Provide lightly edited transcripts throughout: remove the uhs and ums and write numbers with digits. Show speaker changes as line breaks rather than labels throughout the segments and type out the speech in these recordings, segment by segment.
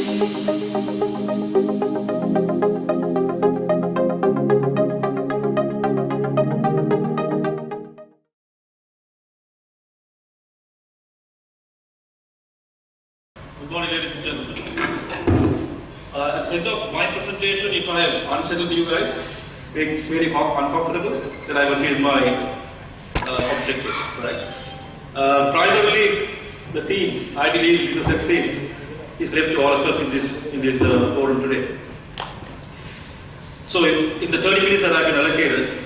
Good morning, ladies and gentlemen. At the end of my presentation, if I have unsettled you guys, being very uncomfortable, then I will feel my objective, right? Primarily, the theme, I believe, business succeeds, is left to all of us in this forum today. So, in the 30 minutes that I've been allocated,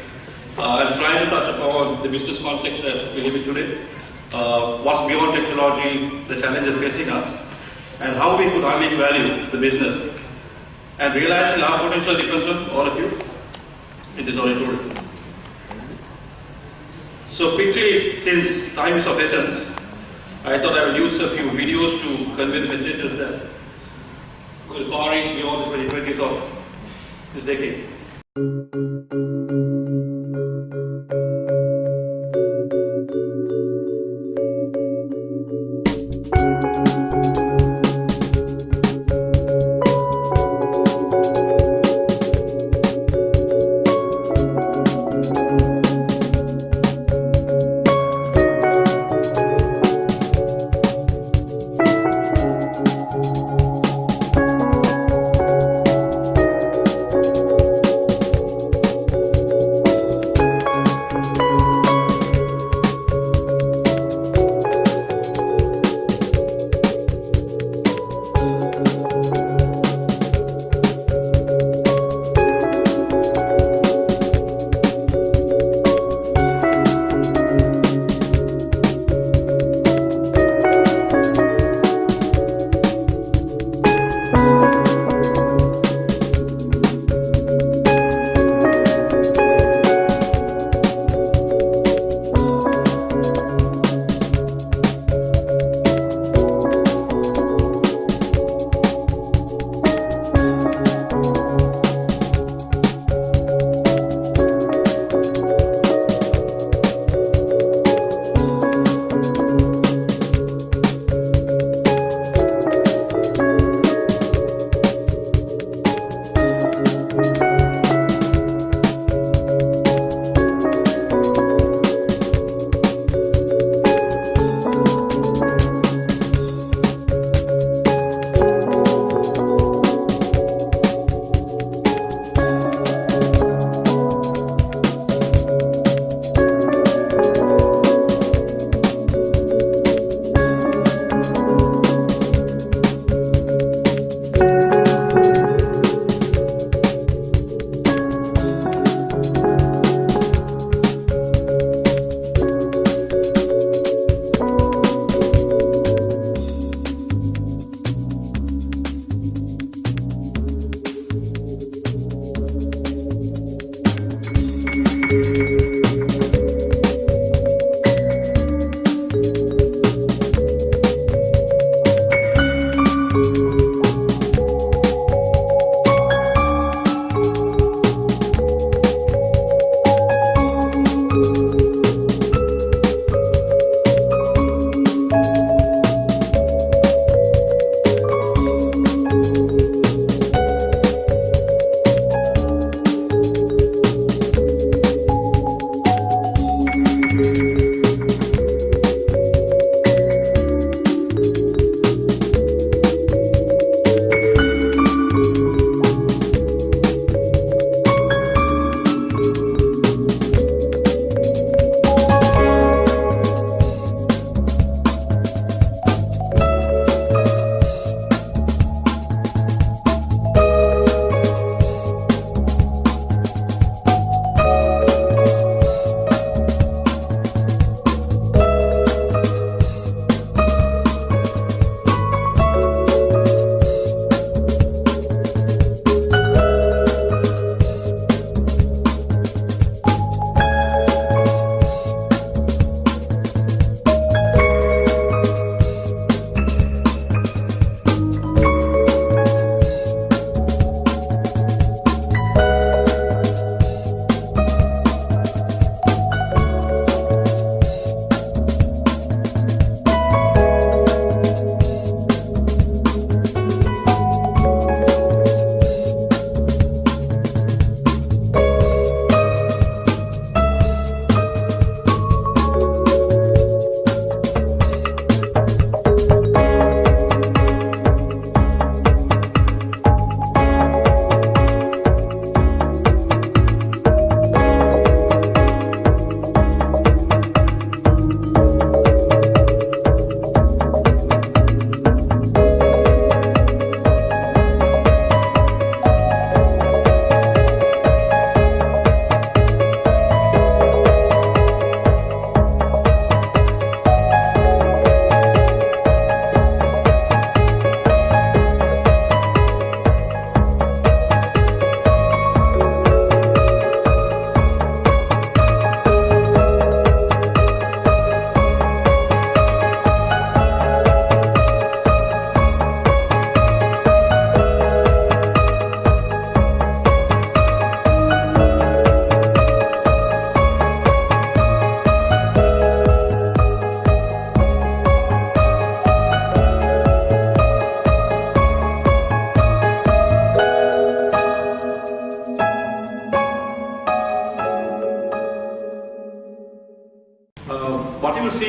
I'm trying to touch upon the business context that we live in today, what's beyond technology, the challenges facing us, and how we could unleash value to the business, and realizing our potential depends on all of you in this auditorium. So quickly, since time is of essence, I thought I would use a few videos to convey the messages that will far reach beyond the 2020s of this decade.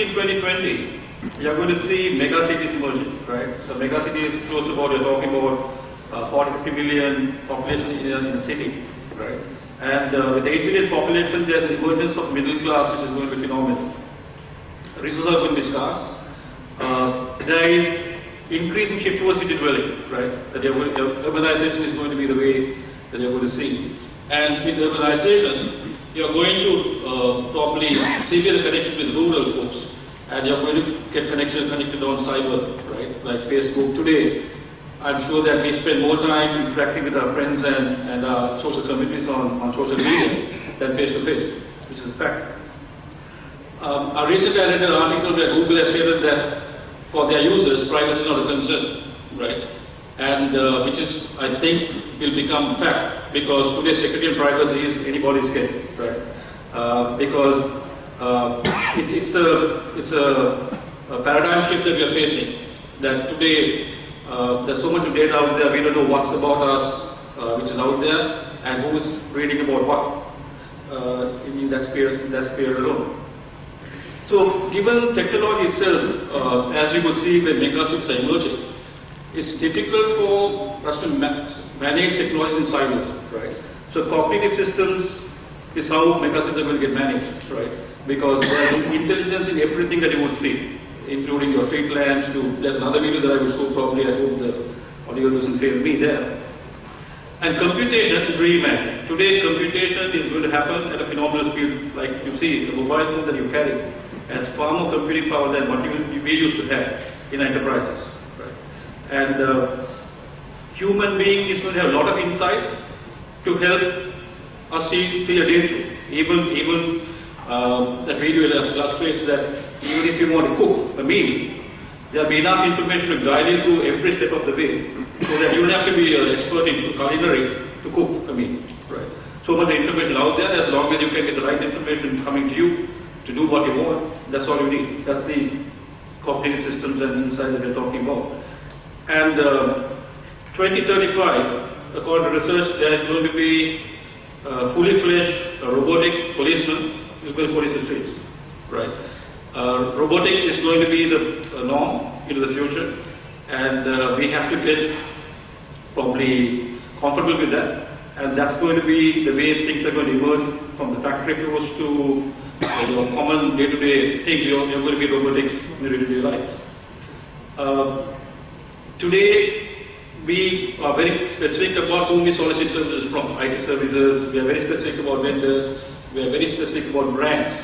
see in 2020, you're going to see megacities emerging, right? The megacity is close to what you're talking about, 40-50 million population in a city, right? And with 8 million population, there's an emergence of middle class, which is going to be phenomenal. Resources are going to be scarce. There is increasing shift towards city dwelling, right? That urbanization is going to be the way that you're going to see. And with urbanization, you're going to probably sever the connection with rural folks, and you're going to get connected on cyber, right? Like Facebook. Today, I'm sure that we spend more time interacting with our friends and our social communities on social media than face to face, which is a fact. I recently read an article where Google has stated that for their users, privacy is not a concern, right? And which is, I think, will become fact, because today's security and privacy is anybody's guess, right? Because it's a paradigm shift that we are facing. That today there's so much of data out there, we don't know what's about us, which is out there, and who's reading about what in that sphere alone. So, given technology itself, as you would see when megacities are emerging, it's difficult for us to manage technology in silos, right? So, cognitive systems is how megacities are going to get managed, right? Because there is intelligence in everything that you would see, including your street lamps. There's another video that I will show probably. I hope the audio doesn't fail me there. And computation is reimagined. Today, computation is going to happen at a phenomenal speed. Like you see, the mobile phone that you carry has far more computing power than what we used to have in enterprises. Right? And human being is going to have a lot of insights to help us see a day through. Even that video illustrates that even if you want to cook a meal, there will be enough information to guide you through every step of the way, so that you don't have to be an expert in culinary to cook a meal. Right? So much information out there, as long as you can get the right information coming to you to do what you want, that's all you need. That's the cognitive systems and insights that we're talking about. And 2035, according to research, there is going to be fully fledged robotic policemen who will police the streets. Right? Robotics is going to be the norm into the future, and we have to get probably comfortable with that, and that's going to be the way things are going to emerge from the factory floors to common day-to-day things. You're going to be robotics in your day-to-day lives. Today, we are very specific about whom we solicit services from. IT services, we are very specific about vendors, we are very specific about brands.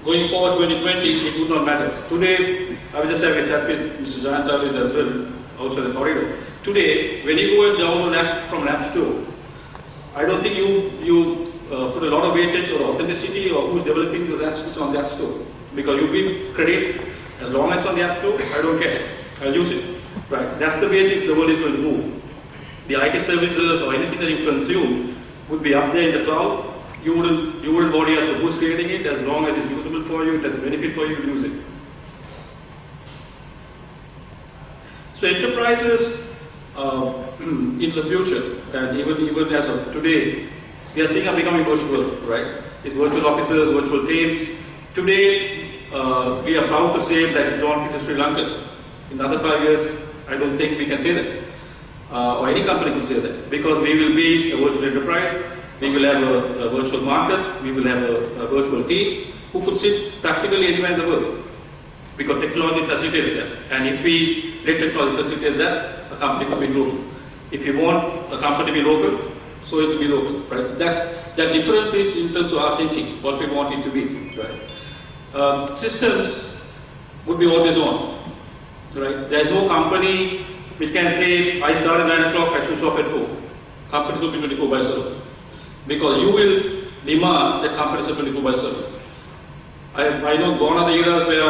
Going forward 2020, it would not matter. Today, I will just have a chat with Mr. Jayantalis as well, outside the corridor. Today, when you go and download an app from an app store, I don't think you put a lot of weightage or authenticity or who's developing those apps on the app store. Because you give credit, as long as it's on the app store, I don't care. I'll use it. Right? That's the way the world is going to move. The IT services or anything that you consume would be up there in the cloud. You wouldn't worry as to who's creating it, as long as it's usable for you, it has a benefit for you to use it. So enterprises in the future, and even as of today, we are seeing are becoming virtual, right? It's virtual offices, virtual teams. Today, we are proud to say that John is Sri Lankan. In another 5 years, I don't think we can say that, or any company can say that, because we will be a virtual enterprise. We will have a virtual market, we will have a virtual team who could sit practically anywhere in the world, because technology facilitates that. And if we let technology facilitate that, a company could be global. If you want a company to be local, so it will be local. Right? That difference is in terms of our thinking, what we want it to be. Right? Systems would be always on. Right? There is no company which can say, I start at 9 o'clock, I switch off at 4. Companies will be 24/7. Because you will demand that companies are 24/7. I know gone are the eras where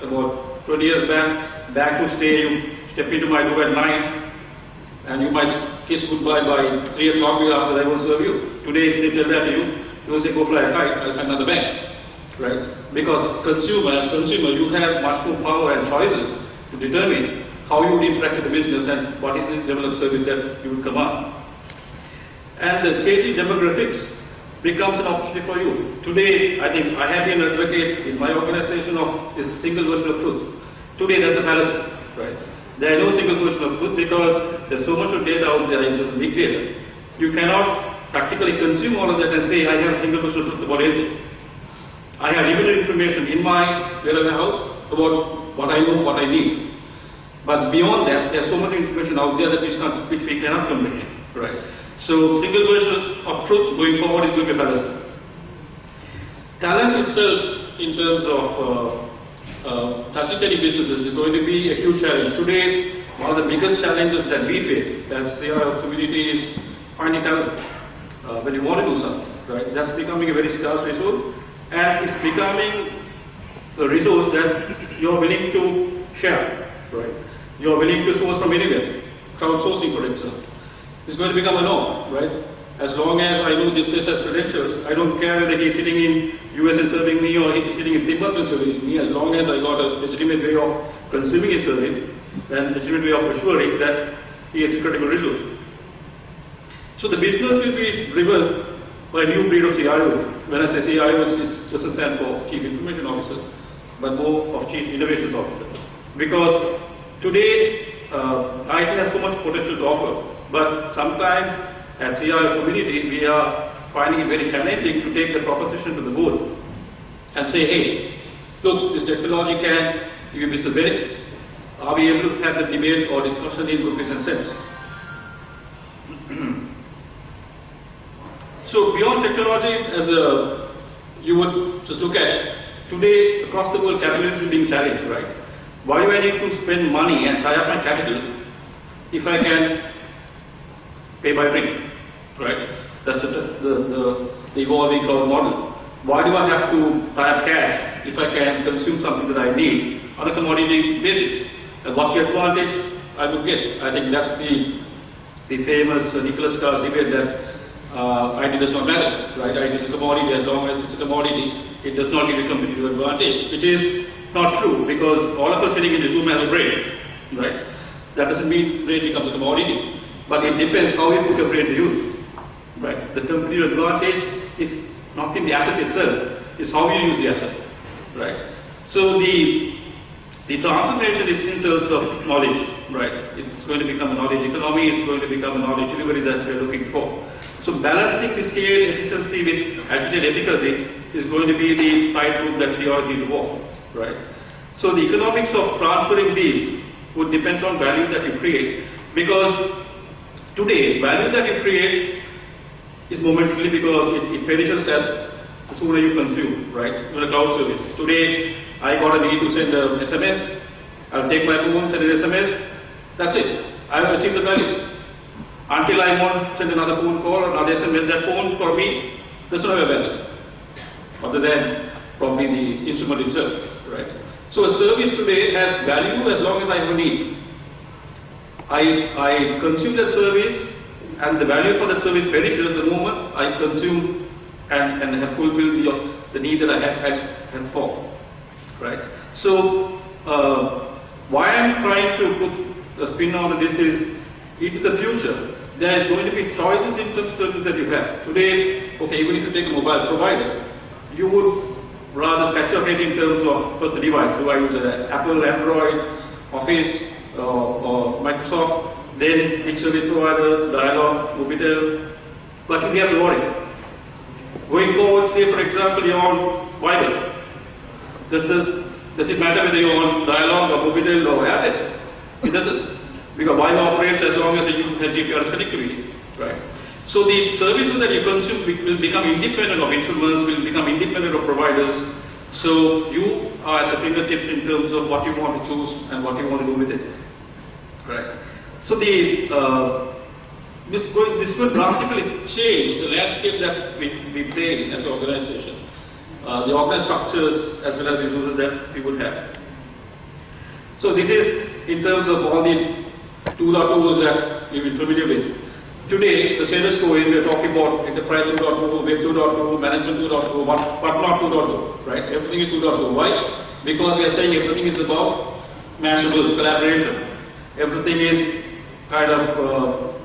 about 20 years back to stay, you step into my door at 9 and you might kiss goodbye by 3 o'clock after I will serve you. Today, if they tell that to you, you will say, go fly a kite, I'll find another bank. Right? Because as consumer, you have much more power and choices to determine how you would interact with the business and what is the level of service that you would command. And the changing demographics becomes an opportunity for you. Today, I think I have been an advocate in my organization of this single version of truth. Today, there's a fallacy, right? There is no single version of truth because there's so much of data out there in terms of big data. You cannot practically consume all of that and say, I have a single version of truth about anything. I have limited information in my house about what I know, what I need. But beyond that, there's so much information out there that which we cannot comprehend, right? So, single version of truth going forward is going to be a fallacy. Talent itself, in terms of facilitating businesses, is going to be a huge challenge. Today, one of the biggest challenges that we face as our community is finding talent when you want to do something, right? That's becoming a very scarce resource, and it's becoming a resource that you're willing to share, right? You're willing to source from anywhere, crowdsourcing, for example. It's going to become a norm, right? As long as I know this place has credentials, I don't care whether he's sitting in US and serving me or he's sitting in Tibet and serving me, as long as I got a legitimate way of consuming his service and legitimate way of assuring that he is a critical resource. So the business will be driven by a new breed of CIOs. When I say CIOs, it doesn't stand for Chief Information Officer, but more of Chief Innovations Officer. Because today, IT has so much potential to offer, but sometimes as CIO community, we are finding it very challenging to take the proposition to the board and say, hey, look, this technology can give you business benefits. Are we able to have the debate or discussion in good business sense? So beyond technology, as you would just look at, today across the world, capitalism is being challenged, right? Why do I need to spend money and tie up my capital if I can pay by ring, right? That's the evolving cloud model. Why do I have to tie up cash if I can consume something that I need on a commodity basis? And what's the advantage I would get? I think that's the famous Nicholas Carr's debate that IT does not matter, right? IT is a commodity. As long as it's a commodity, it does not give a competitive advantage, which is not true, because all of us sitting in this room have a brain, right? That doesn't mean brain becomes a commodity, but it depends how you put your brain to use, right? The competitive advantage is not in the asset itself, it's how you use the asset, right? So the transformation is in terms of knowledge, right? It's going to become a knowledge economy, it's going to become a knowledge delivery that we're looking for. So balancing the scale efficiency with attitude efficacy is going to be the tightrope that we all need to walk, right? So the economics of transferring these would depend on value that you create, because today value that you create is momentarily, because it perishes as the sooner you consume, right? Even a cloud service. Today I got a need to send an SMS, I'll take my phone, send an SMS, that's it. I have received the value. Until I want to send another phone call or another SMS, that phone for me does not have a value, other than probably the instrument itself, right? So a service today has value as long as I have a need. I consume that service, and the value for that service perishes the moment I consume and have fulfilled the need that I had for, right? So why I'm trying to put a spin on this is, into the future, there is going to be choices in terms of services that you have. Today, okay, even if you take a mobile provider, you would rather scratch your head in terms of first the device. Do I use an Apple, Android, Office, or Microsoft? Then which service provider, Dialog, Mobitel? But you have to worry. Going forward, say for example you're on Viber. Does it matter whether you're on Dialog or Mobitel or Airtel? It doesn't. Because Viber operates as long as you have GPS connectivity, right? So the services that you consume will become independent of instruments, will become independent of providers. So you are at the fingertips in terms of what you want to choose and what you want to do with it, right? So this will drastically change the landscape that we play in as an organization, the organized structures as well as resources that we would have. So this is in terms of all the 2.0s that we've been familiar with. Today, the status quo is we are talking about enterprise 2.0, web 2.0, management 2.0, but not 2.0, right? Everything is 2.0. Why? Because we are saying everything is about mashable, collaboration. Everything is kind of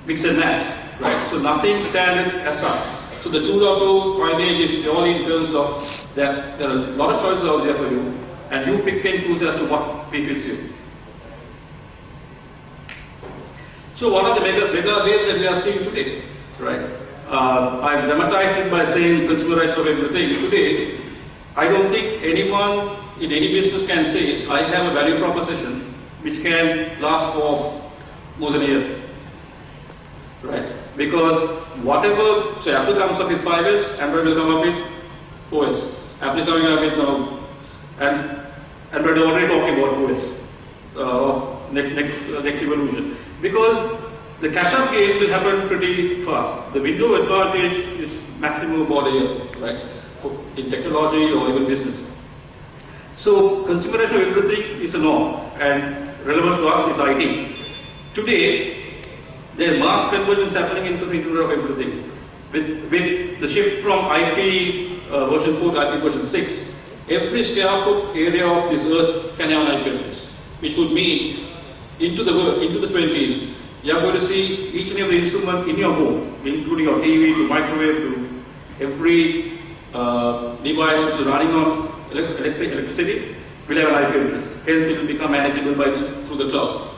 mix and match, right? So nothing standard as such.
So the 2.0 coinage is purely in terms of that there are a lot of choices out there for you, and you pick and choose as to what befits you. So what are the mega waves that we are seeing today, right? I've dramatized it by saying consumerized of everything. Today, I don't think anyone in any business can say, I have a value proposition which can last for more than a year, right? Because whatever, so Apple comes up with 5S, Android will come up with 4S. Apple is coming up with now, and Android is already talking about 4S, next evolution. Because the catch-up game will happen pretty fast. The window advantage is maximum about a year, right? In technology or even business. So consumerization of everything is a norm, and relevance to us is IT. Today, there is mass convergence happening into the Internet of everything. With the shift from IP version 4 to IP version 6, every square foot area of this earth can have an IP address, which would mean into the 20s, you are going to see each and every instrument in your home, including your TV to microwave to every device which is running on electricity will have an IP address. Hence, it will become manageable through the cloud,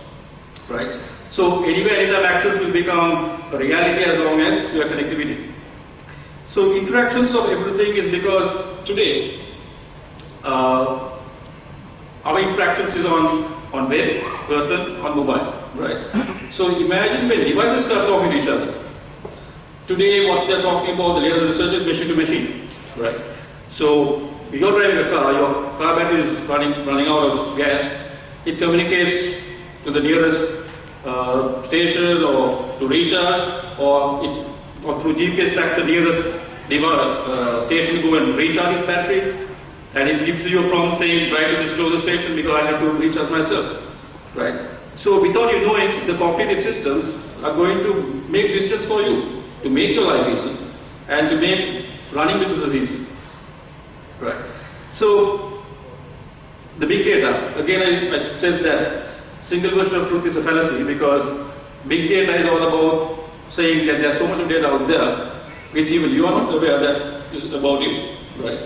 right? So anywhere, anytime access will become a reality as long as you have connectivity. So interactions of everything is because today our interactions is on web, person, on mobile, right? So imagine when devices start talking to each other. Today, what they're talking about, the latest research is machine to machine, right? So you're driving a car, your car battery is running out of gas. It communicates to the nearest station or to recharge, or through GPS tracks the nearest station to go and recharge its batteries, and it gives you a prompt saying drive to this closest station because I have to recharge myself, right? So without you knowing, the cognitive systems are going to make decisions for you, to make your life easy, and to make running businesses easy, right? So the big data, again I said that single version of truth is a fallacy, because big data is all about saying that there's so much of data out there which even you are not aware that is about you, right?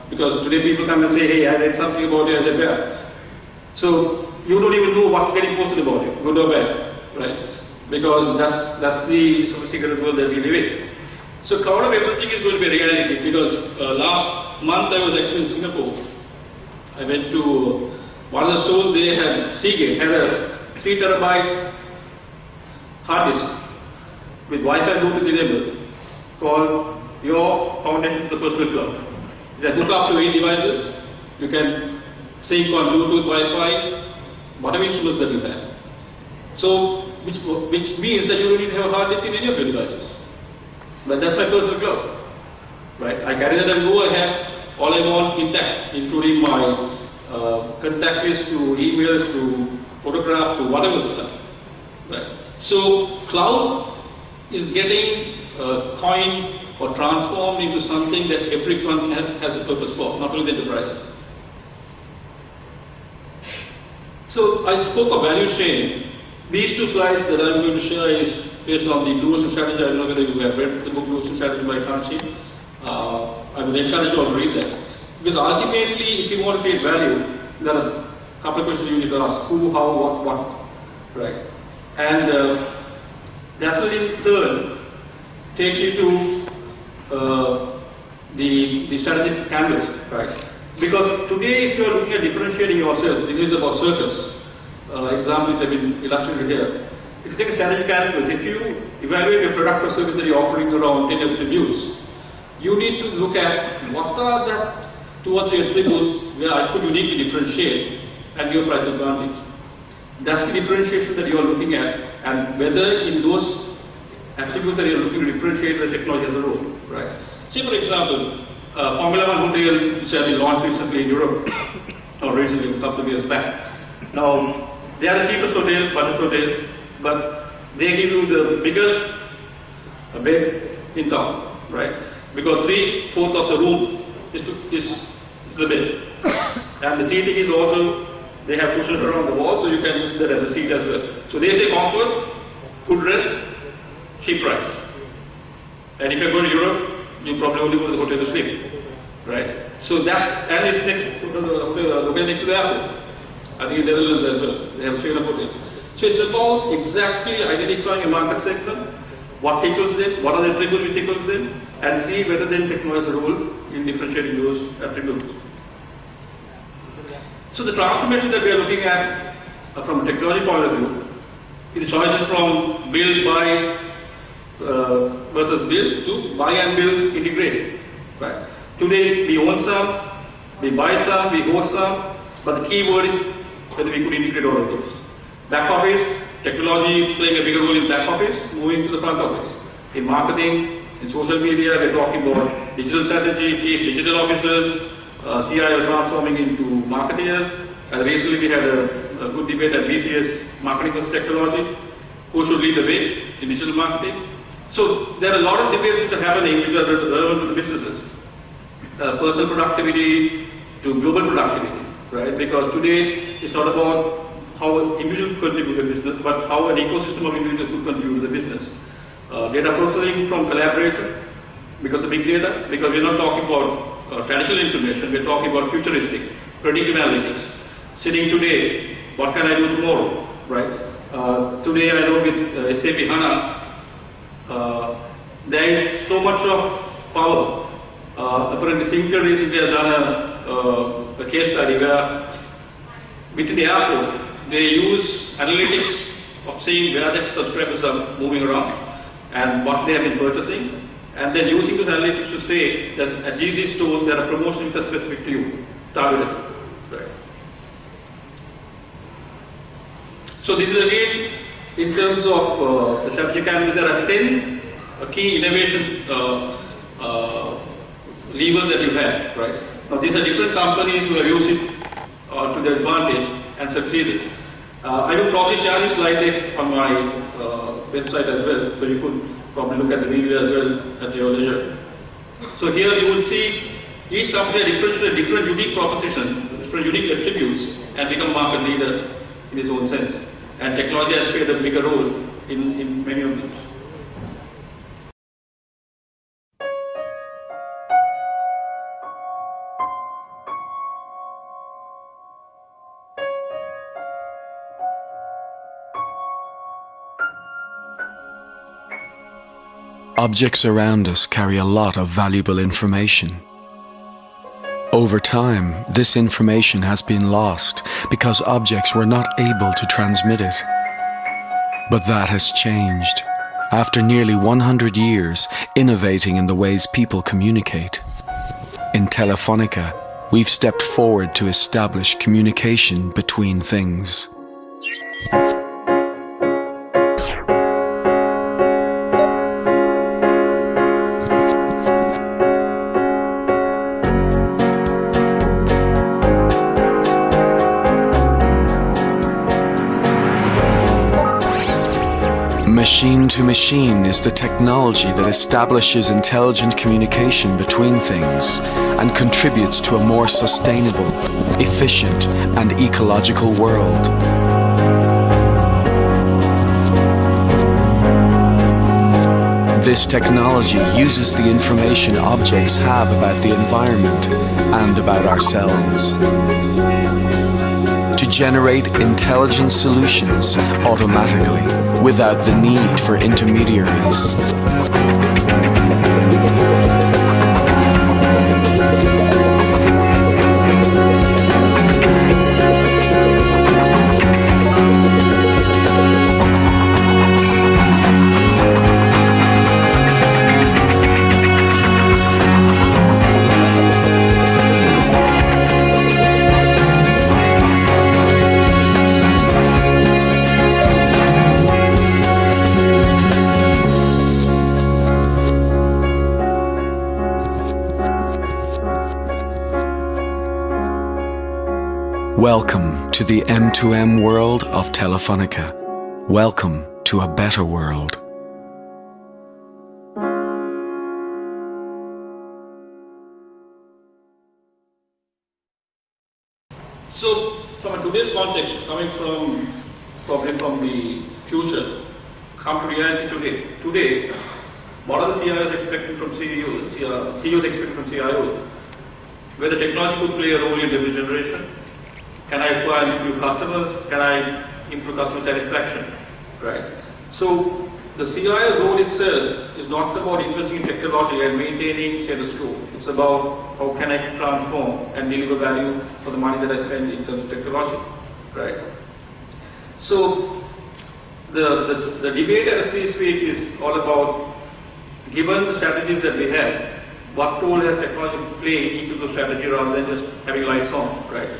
Because today people come and say, hey, I read something about you, I said, yeah. So you don't even know what's getting posted about you, good or bad, right? Because that's the sophisticated world that we live in. So cloud of everything is going to be a reality, because last month I was actually in Singapore. I went to one of the stores. They had Seagate had a 3 terabyte hard disk with Wi-Fi Bluetooth enabled called your foundation to the personal cloud. You can hook up to 8 devices. You can sync on Bluetooth, Wi-Fi, whatever instruments that you have. So which means that you don't need to have a hard disk in any of your devices. But that's my personal cloud, right? I carry that and go. I have all I want intact, including my contact list to emails to photographs to whatever stuff, right? So cloud is getting coined or transformed into something that everyone has a purpose for, not only the enterprises. So I spoke of value chain. These 2 slides that I'm going to share is based on the Blue Ocean strategy. I don't know whether you have read the book Blue Ocean Strategy by Kanchi. I would encourage you all to read that. Because ultimately, if you want to create value, there are a couple of questions you need to ask: who, how, what, right? And that will in turn take you to the strategic canvas, right? Because today, if you are looking at differentiating yourself, this is about circus. Examples have been illustrated here. If you take a strategic canvas, if you evaluate your product or service that you're offering around 10 attributes, you need to look at what are the 2 or 3 attributes where I could uniquely differentiate and give price advantage. That's the differentiation that you are looking at, and whether in those attributes that you are looking to differentiate the technology as a whole, right? Say for example, Formula 1 hotel, which has been launched recently in Europe, or recently a couple of years back. Now, they are the cheapest hotel, budget hotel, but they give you the biggest bed in town, right? Because 3/4 of the room is the bed. And the seating is also, they have cushions around the wall, so you can use that as a seat as well. So they say comfort, good rest, cheap price. And if you go to Europe, you probably only go to the hotel to sleep, right? So that's, and it's located next to the airport. I think in the Netherlands as well, they have a hotel. So it's about exactly identifying a market segment, what tickles them, what are the attributes which tickles them, and see whether then technology has a role in differentiating those attributes. So the transformation that we are looking at from a technology point of view is the choices from build, buy versus build to buy and build, integrate. Right? Today we own some, we buy some, we host some, but the key word is whether we could integrate all of those. Back office, technology playing a bigger role in back office, moving to the front office. In marketing, in social media, we're talking about digital strategy, chief digital officers, CIO transforming into marketeers. And recently we had a good debate at VCS, marketing versus technology, who should lead the way in digital marketing. So there are a lot of debates which are happening which are relevant to the businesses. Personal productivity to global productivity, right? Because today it's not about how individuals contribute to the business, but how an ecosystem of individuals could contribute to the business. Data processing from collaboration, because of big data, because we're not talking about traditional information, we're talking about futuristic, predictive analytics. Sitting today, what can I do tomorrow, right? Today I know with SAP HANA, there is so much of power. Apparently Sinclair recently has done a case study where within the airport, they use analytics of seeing where the subscribers are moving around and what they have been purchasing, and then using those analytics to say that at these stores there are promotions which are specific to you, targeted. Right. So this is again in terms of the strategic analysis. There are 10 key innovation levers that you have. Right. Now these are different companies who have used it to their advantage and succeeded. I will probably share this slide deck on my website as well, so you could probably look at the video as well at your leisure. So here you will see each company has a different unique proposition, different unique attributes, and become market leader in its own sense. And technology has played a bigger role in many of them.
Objects around us carry a lot of valuable information. Over time, this information has been lost because objects were not able to transmit it. But that has changed. After nearly 100 years innovating in the ways people communicate, in Telefonica, we've stepped forward to establish communication between things. Machine to machine is the technology that establishes intelligent communication between things and contributes to a more sustainable, efficient, and ecological world. This technology uses the information objects have about the environment and about ourselves to generate intelligent solutions automatically, without the need for intermediaries. Welcome to the M2M world of Telefonica. Welcome to a better world.
So, from today's context, coming probably from the future, come to reality today. Today, What are the CIOs expecting from CEOs, CEOs expecting from CIOs? Whether technology could play a role in revenue generation. Can I acquire new customers? Can I improve customer satisfaction? Right. So the CIO's role itself is not about investing in technology and maintaining status quo. It's about how can I transform and deliver value for the money that I spend in terms of technology. Right. So the debate at the C-suite is all about, given the strategies that we have, what role has technology to play in each of those strategies rather than just having lights on, right?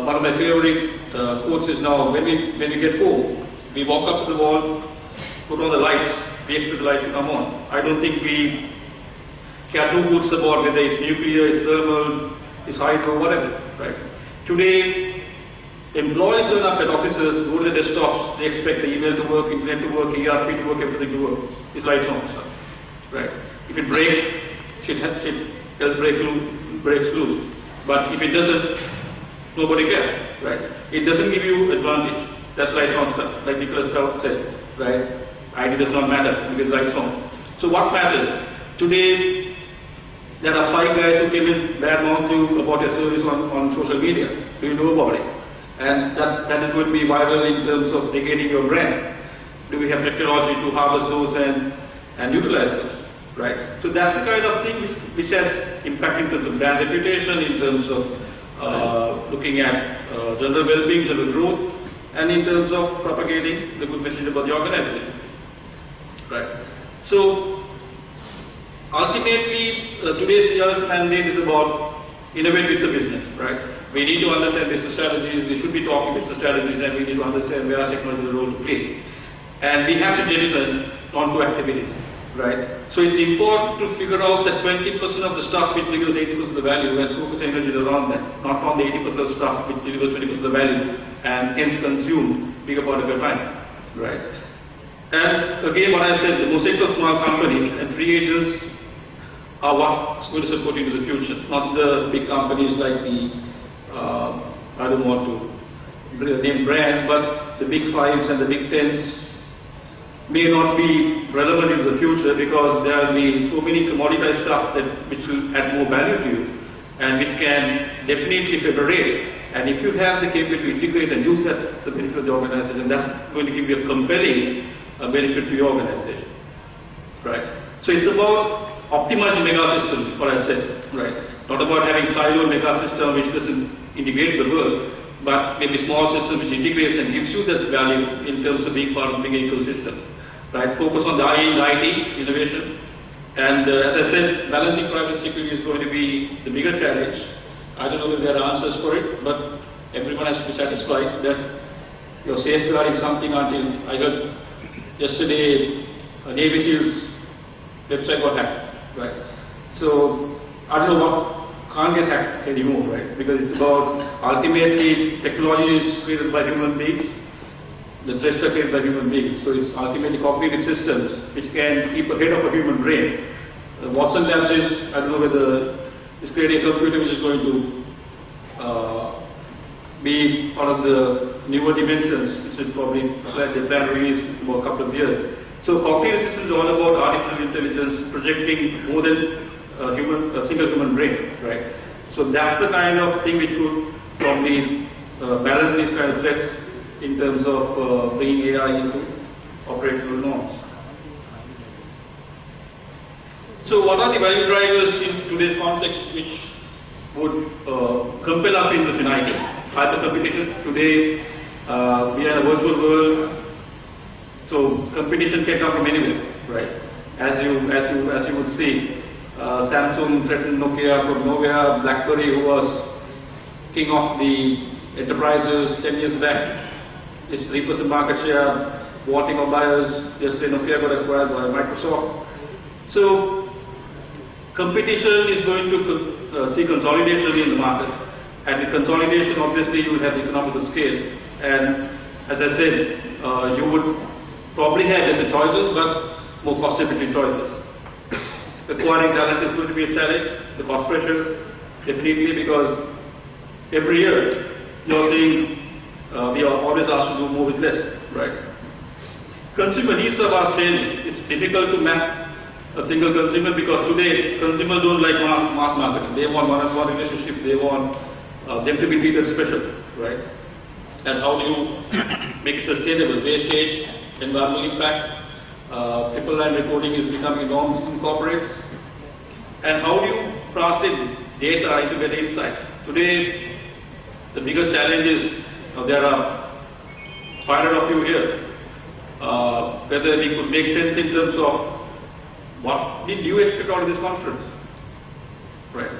One of my favorite quotes is now, when we get home, we walk up to the wall, put on the lights, we expect the lights to come on. I don't think we care two boots about whether it's nuclear, it's thermal, it's hydro, whatever, right? Today, employees turn up at offices, go to the desktops, they expect the email to work, internet to work, ERP to work, everything to work. It's lights on, stuff, right? If it breaks, shit does breaks loose. But if it doesn't, nobody cares, right? It doesn't give you advantage. That's lights on stuff, like Nicholas Stout said, right? ID does not matter because lights on. So what matters? Today, there are 5 guys who came in badmouth you about your service on social media. Do you know about it? And that is going to be viral in terms of negating your brand. Do we have technology to harvest those and utilize those? Right? So that's the kind of thing which has impact in terms of brand reputation, in terms of looking at general well-being, general growth, and in terms of propagating the good message about the organization. Right? So ultimately, today's CR's mandate is about innovate with the business. Right? We need to understand business strategies. We should be talking business strategies, and we need to understand where technology has a role to play. And we have to jettison non-core activities. Right? So it's important to figure out that 20% of the stuff which delivers 80% of the value and focus energy around that, not on the 80% of the stuff which delivers 20% of the value and hence consume bigger part of your time. Right? And again, what I said, the mosaic of small companies and free agents are what's going to support you into the future, not the big companies like the, I don't want to name brands, but the big 5s and the big 10s may not be relevant in the future because there will be so many commoditized stuff which will add more value to you and which can definitely federate. And if you have the capability to integrate and use that to the benefit of the organization, that's going to give you a compelling benefit to your organization. Right? So it's about optimizing mega systems, what I said. Right? Not about having siloed mega system which doesn't integrate the world, but maybe small system which integrates and gives you that value in terms of being part of the big ecosystem. Right? Focus on the IT innovation, and as I said, balancing privacy security is going to be the biggest challenge. I don't know if there are answers for it, but everyone has to be satisfied that you're safeguarding something until I heard yesterday a Navy SEAL's website got hacked. Right? So I don't know what can't get hacked anymore, right? Because it's about ultimately technology is created by human beings. The threats are created by human beings. So it's ultimately cognitive systems which can keep ahead of a human brain. Watson Labs is, I don't know whether it's creating a computer which is going to be part of the newer dimensions, which is probably the plan release for a couple of years. So cognitive systems is all about artificial intelligence projecting more than a single human brain, right? So that's the kind of thing which could probably balance these kind of threats in terms of bringing AI into operational norms. So what are the value drivers in today's context which would compel us to invest in IT? Hypercompetition. Today we are in a virtual world, so competition can come from anywhere, right? As you would see, Samsung threatened Nokia from nowhere. BlackBerry, who was king of the enterprises 10 years back, is 3% market share, wanting mobiles. Yesterday Nokia got acquired by Microsoft. So competition is going to see consolidation in the market, and with consolidation obviously you will have the economies of scale, and as I said, you would probably have lesser choices but more cost-effective choices. Acquiring talent is going to be a challenge, the cost pressures definitely, because every year you're seeing we are always asked to do more with less, right? Consumer needs are changing. It's difficult to map a single consumer, because today consumers don't like mass marketing. They want one-on-one relationship. They want them to be treated special, right? And how do you make it sustainable? Wastage, environmental impact, triple line reporting is becoming norms in corporates. And how do you translate data into better insights? Today, the biggest challenge is there are 500 of you here. Whether we could make sense in terms of what did you expect out of this conference, right?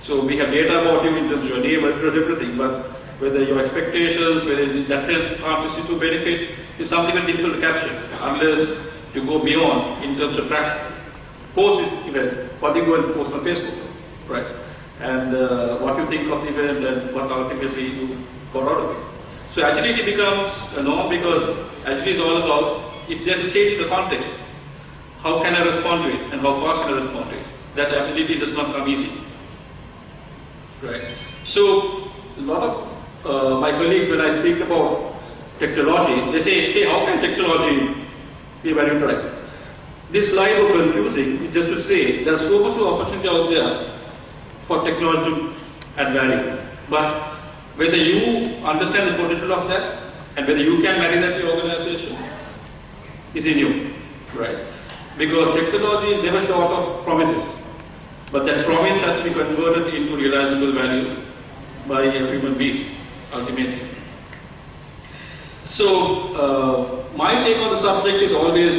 So we have data about you in terms of your name, address, everything, but whether your expectations, whether that contributes to benefit is something very difficult to capture unless you go beyond in terms of post this event, what you go and post on Facebook, right? And what you think of the event and what ultimately you got out of it. So agility becomes a norm because agility is all about if there's a change in the context, how can I respond to it and how fast can I respond to it? That ability does not come easy, right? So a lot of my colleagues, when I speak about technology, they say, hey, how can technology be value driven? This slide was confusing, is just to say there's so much opportunity out there for technology to add value. But whether you understand the potential of that and whether you can marry that to your organization is in you, right? Because technology is never short of promises, but that promise has to be converted into realizable value by a human being, ultimately. So, my take on the subject is always,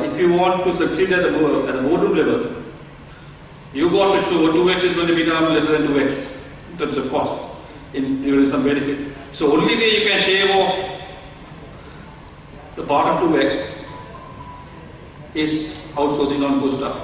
if you want to succeed at a boardroom level, you got to show 2x is going to become less than 2x in terms of cost. There is some benefit. So, only way you can shave off the part of 2x is outsourcing non-core stuff,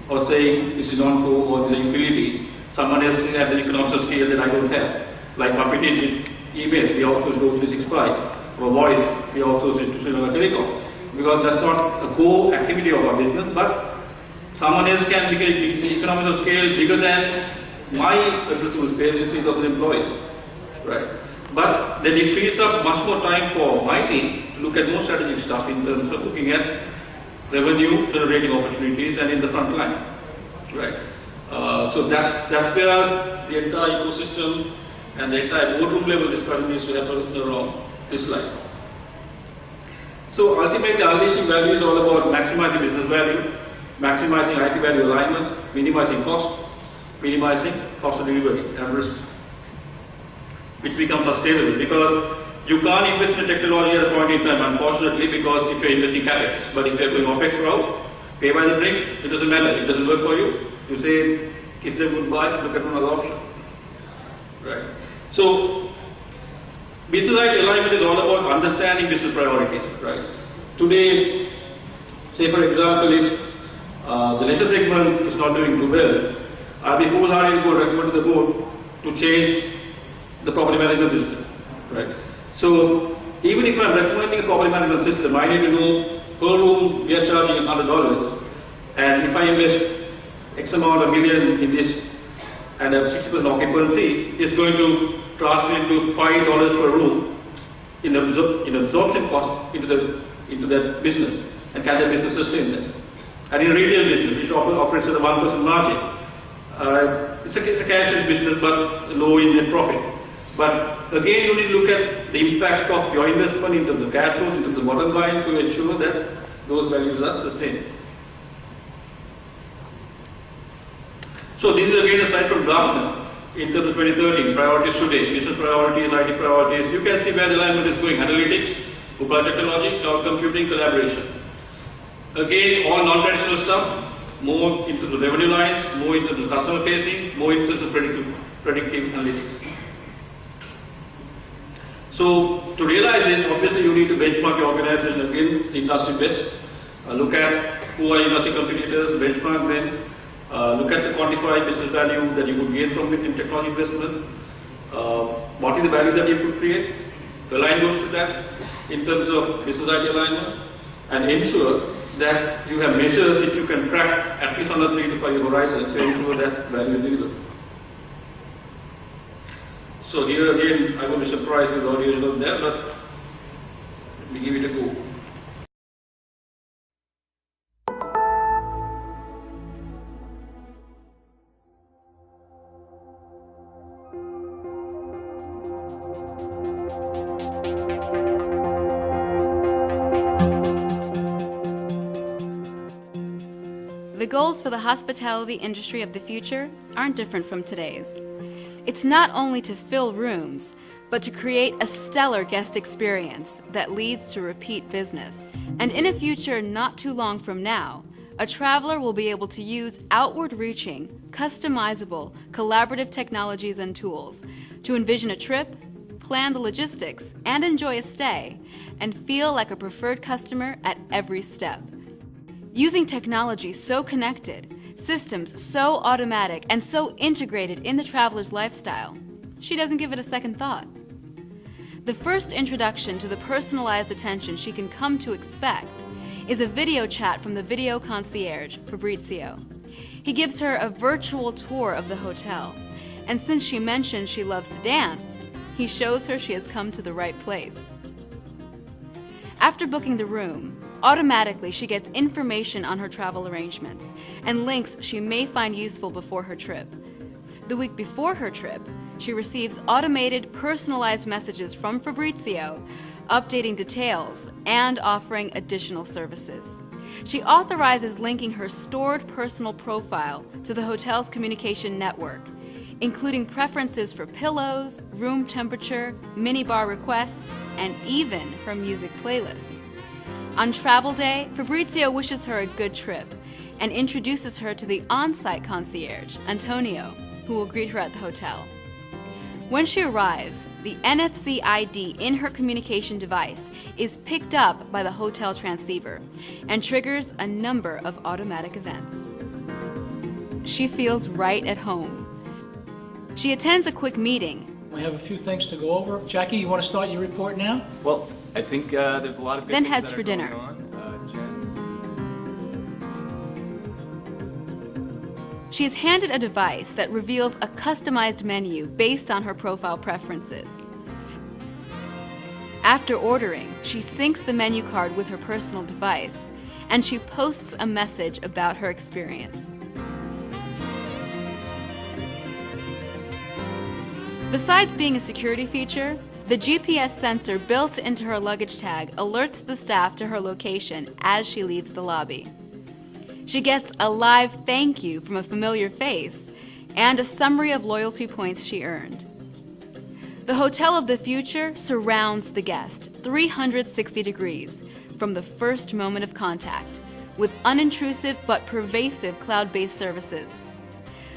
or saying this is non-core or this is a utility. Someone else has the economics of scale that I don't have. Like what we did with email, we outsourced to 365. For voice, we outsourced it to Sri Lanka Telecom. Because that's not a core activity of our business, but someone else can make the economics of scale bigger than my addressable space is 3,000 employees, right? But then it frees up much more time for my team to look at more strategic stuff in terms of looking at revenue generating opportunities and in the front line, right? So that's where the entire ecosystem and the entire boardroom level discussion needs to happen around this slide. So ultimately, unleashing value is all about maximizing business value, maximizing IT value alignment, minimizing cost, minimizing cost of delivery and risk, which becomes sustainable because you can't invest in technology at a point in time, unfortunately, because if you're investing capex. But if you're going OPEX route, pay by the drink, it doesn't matter. It doesn't work for you. You say, kiss them goodbye, look at another option. Right? So, business alignment is all about understanding business priorities. Right? Today, say for example, if the leisure segment is not doing too well, I'll be foolhardy to recommend to the board to change the property management system. Right? So, even if I'm recommending a property management system, I need to know per room we are charging $100, and if I invest X amount of million in this and have 60% occupancy, it's going to translate to $5 per room in absorption cost into that business, and can that business sustain that? And in retail business, which often operates at a 1% margin, it's a cash business but low in net profit. But again, you need to look at the impact of your investment in terms of cash flows, in terms of bottom line, to ensure that those values are sustained. So this is again a slide from Gartner in terms of 2013, priorities today, business priorities, IT priorities. You can see where the alignment is going: analytics, mobile technology, cloud computing, collaboration. Again, all non-traditional stuff, more into the revenue lines, more into the customer facing, more into the predictive analytics. So, to realize this, obviously you need to benchmark your organization against the industry best. Look at who are industry competitors, benchmark them. Look at the quantified business value that you would gain from it in technology investment. What is the value that you could create? Align those to that in terms of business IT alignment, and ensure that you have measures which you can track at least on a 3 to 5 year horizon to ensure that value is delivered. So here again, I won't be surprised with the audio is not there, but let me give it a go.
goals for the hospitality industry of the future aren't different from today's. It's not only to fill rooms, but to create a stellar guest experience that leads to repeat business. And in a future not too long from now, a traveler will be able to use outward-reaching, customizable, collaborative technologies and tools to envision a trip, plan the logistics, and enjoy a stay, and feel like a preferred customer at every step. Using technology so connected, systems so automatic, and so integrated in the traveler's lifestyle, she doesn't give it a second thought. The first introduction to the personalized attention she can come to expect is a video chat from the video concierge, Fabrizio. He gives her a virtual tour of the hotel, and since she mentioned she loves to dance, he shows her she has come to the right place. After booking the room, automatically she gets information on her travel arrangements and links she may find useful before her trip. The week before her trip, she receives automated, personalized messages from Fabrizio, updating details and offering additional services. She authorizes linking her stored personal profile to the hotel's communication network, including preferences for pillows, room temperature, minibar requests, and even her music playlist. On travel day, Fabrizio wishes her a good trip and introduces her to the on-site concierge, Antonio, who will greet her at the hotel. When she arrives, the NFC ID in her communication device is picked up by the hotel transceiver and triggers a number of automatic events. She feels right at home. She attends a quick meeting.
We have a few things to go over. Jackie, you want to start your report now?
Well, I think there's a lot of good
Then
things
heads
that
for
are going
dinner.
on.
She is handed a device that reveals a customized menu based on her profile preferences. After ordering, she syncs the menu card with her personal device, and she posts a message about her experience. Besides being a security feature, the GPS sensor built into her luggage tag alerts the staff to her location as she leaves the lobby. She gets a live thank you from a familiar face and a summary of loyalty points she earned. The Hotel of the Future surrounds the guest 360 degrees from the first moment of contact with unintrusive but pervasive cloud-based services.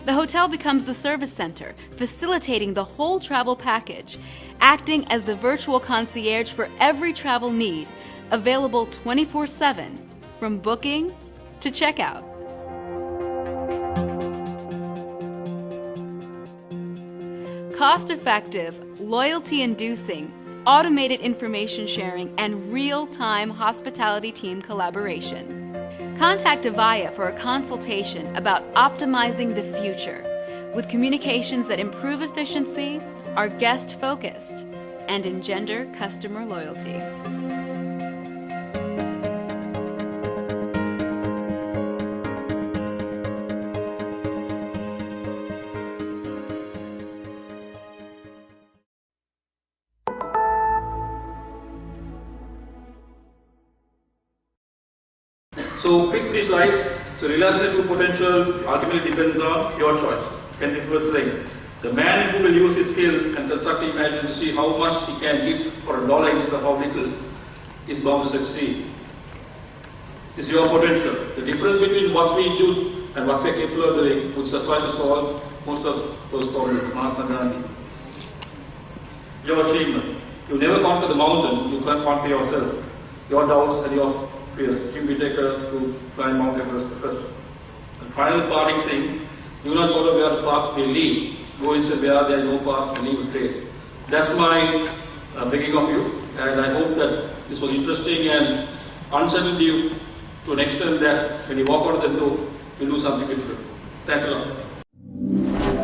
The hotel becomes the service center, facilitating the whole travel package, acting as the virtual concierge for every travel need, available 24/7 from booking to checkout. Cost-effective, loyalty-inducing, automated information sharing, and real-time hospitality team collaboration. Contact Avaya for a consultation about optimizing the future with communications that improve efficiency, are guest-focused, and engender customer loyalty.
So pick 3 slides. So realizing the true potential ultimately depends on your choice. And the first thing, the man who will use his skill and constructive imagination to see how much he can give for a dollar instead of how little is bound to succeed. This is your potential. The difference between what we do and what we are capable of doing would suffice to solve most of those problems. Mahatma Gandhi. Your achievement. You never conquer the mountain, you can't conquer yourself. Your doubts and your fears. Jim Whittaker to climb Mount Everest first. And final parting thing, do not go to where the path may lead. Go instead where there is no path and leave a trail. That's my begging of you, and I hope that this was interesting and unsettled you to an extent that when you walk out of the door, you'll do something different. Thanks a lot.